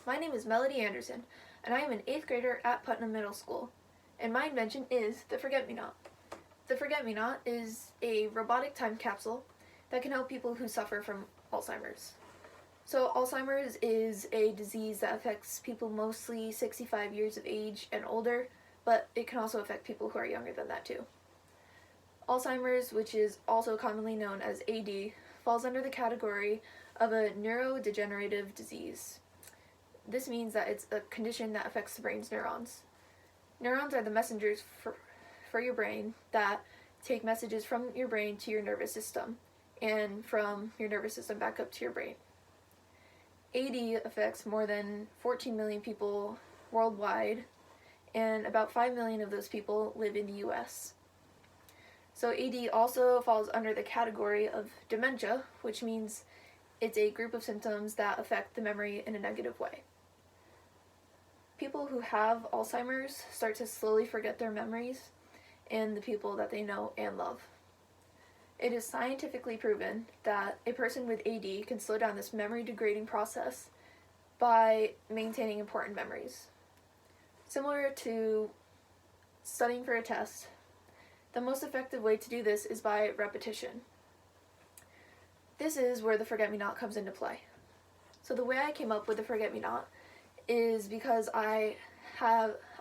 my name is Melodie Anderson, and I am an 8th grader at Putnam Middle School, and my invention is the Forget-Me-Not. The Forget-Me-Not is a robotic time capsule that can help people who suffer from Alzheimer's. So Alzheimer's is a disease that affects people mostly 65 years of age and older, but it can also affect people who are younger than that too. Alzheimer's, which is also commonly known as AD, falls under the category of a neurodegenerative disease. This means that it's a condition that affects the brain's neurons. Neurons are the messengers for your brain that take messages from your brain to your nervous system, and from your nervous system back up to your brain. AD affects more than 14 million people worldwide, and about 5 million of those people live in the US. So AD also falls under the category of dementia, which means it's a group of symptoms that affect the memory in a negative way. People who have Alzheimer's start to slowly forget their memories and the people that they know and love. It is scientifically proven that a person with AD can slow down this memory degrading process by maintaining important memories. Similar to studying for a test, the most effective way to do this is by repetition. This is where the Forget-Me-Not comes into play. So the way I came up with the Forget-Me-Not is because I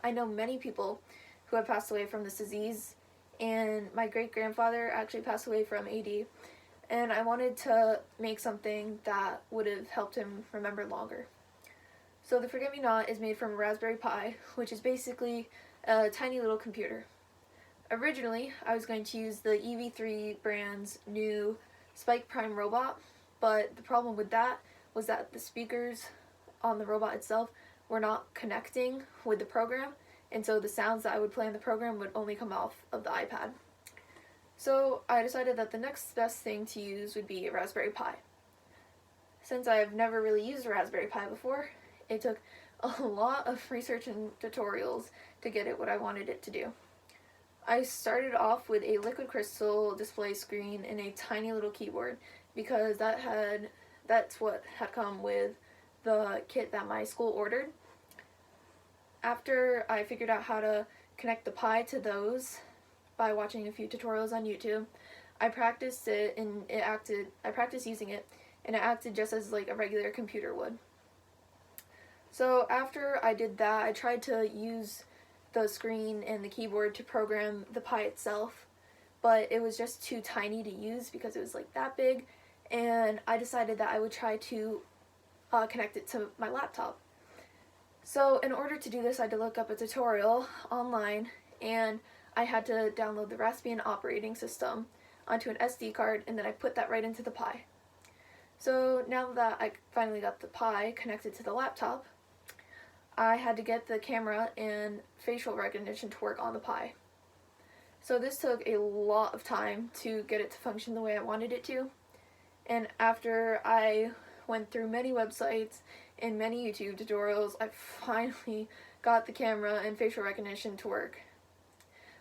know many people who have passed away from this disease, and my great-grandfather actually passed away from AD, and I wanted to make something that would have helped him remember longer. So the Forget-Me-Not is made from a Raspberry Pi, which is basically a tiny little computer. Originally, I was going to use the EV3 brand's new Spike Prime robot, but the problem with that was that the speakers on the robot itself were not connecting with the program, and so the sounds that I would play in the program would only come off of the iPad. So I decided that the next best thing to use would be a Raspberry Pi. Since I've never really used a Raspberry Pi before, it took a lot of research and tutorials to get it what I wanted it to do. I started off with a liquid crystal display screen and a tiny little keyboard because that's what had come with the kit that my school ordered. After I figured out how to connect the Pi to those by watching a few tutorials on YouTube, I practiced it and I practiced using it, and it acted just as like a regular computer would. So after I did that, I tried to use the screen and the keyboard to program the Pi itself, but it was just too tiny to use because it was like that big, and I decided that I would try to connect it to my laptop. So in order to do this, I had to look up a tutorial online, and I had to download the Raspbian operating system onto an SD card, and then I put that right into the Pi. So now that I finally got the Pi connected to the laptop, I had to get the camera and facial recognition to work on the Pi. So this took a lot of time to get it to function the way I wanted it to, and after I went through many websites and many YouTube tutorials, I finally got the camera and facial recognition to work.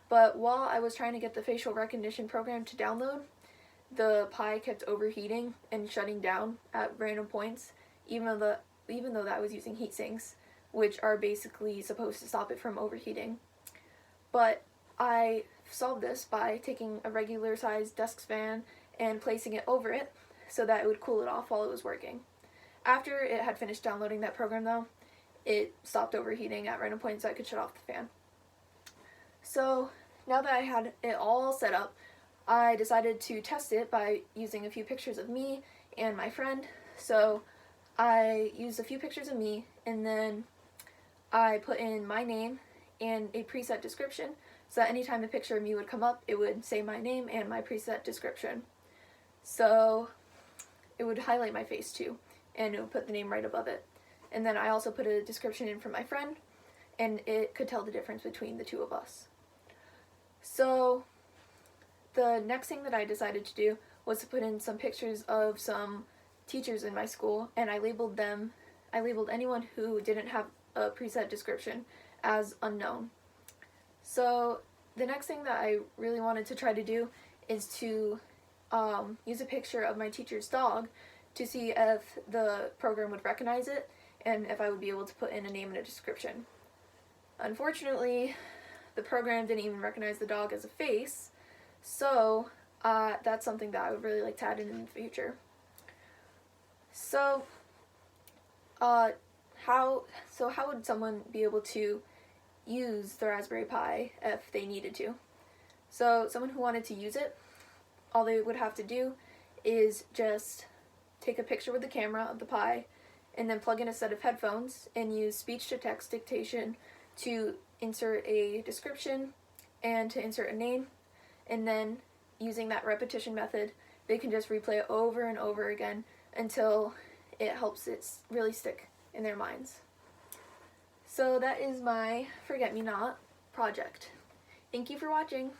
But while I was trying to get the facial recognition program to download, the Pi kept overheating and shutting down at random points, even though that I was using heat sinks, which are basically supposed to stop it from overheating. But I solved this by taking a regular sized desk fan and placing it over it so that it would cool it off while it was working. After it had finished downloading that program though, it stopped overheating at random points so I could shut off the fan. So now that I had it all set up, I decided to test it by using a few pictures of me and my friend. So I used a few pictures of me, and then I put in my name and a preset description so that anytime a picture of me would come up, it would say my name and my preset description. So it would highlight my face too, and it would put the name right above it. And then I also put a description in for my friend, and it could tell the difference between the two of us. So the next thing that I decided to do was to put in some pictures of some teachers in my school, and I labeled anyone who didn't have a preset description as unknown. So the next thing that I really wanted to try to do is to use a picture of my teacher's dog to see if the program would recognize it, and if I would be able to put in a name and a description. Unfortunately, the program didn't even recognize the dog as a face, so that's something that I would really like to add in the future. So, how would someone be able to use the Raspberry Pi if they needed to? So someone who wanted to use it, all they would have to do is just take a picture with the camera of the Pi and then plug in a set of headphones and use speech-to-text dictation to insert a description and to insert a name, and then using that repetition method, they can just replay it over and over again until it helps it really stick in their minds. So that is my Forget Me Not project. Thank you for watching.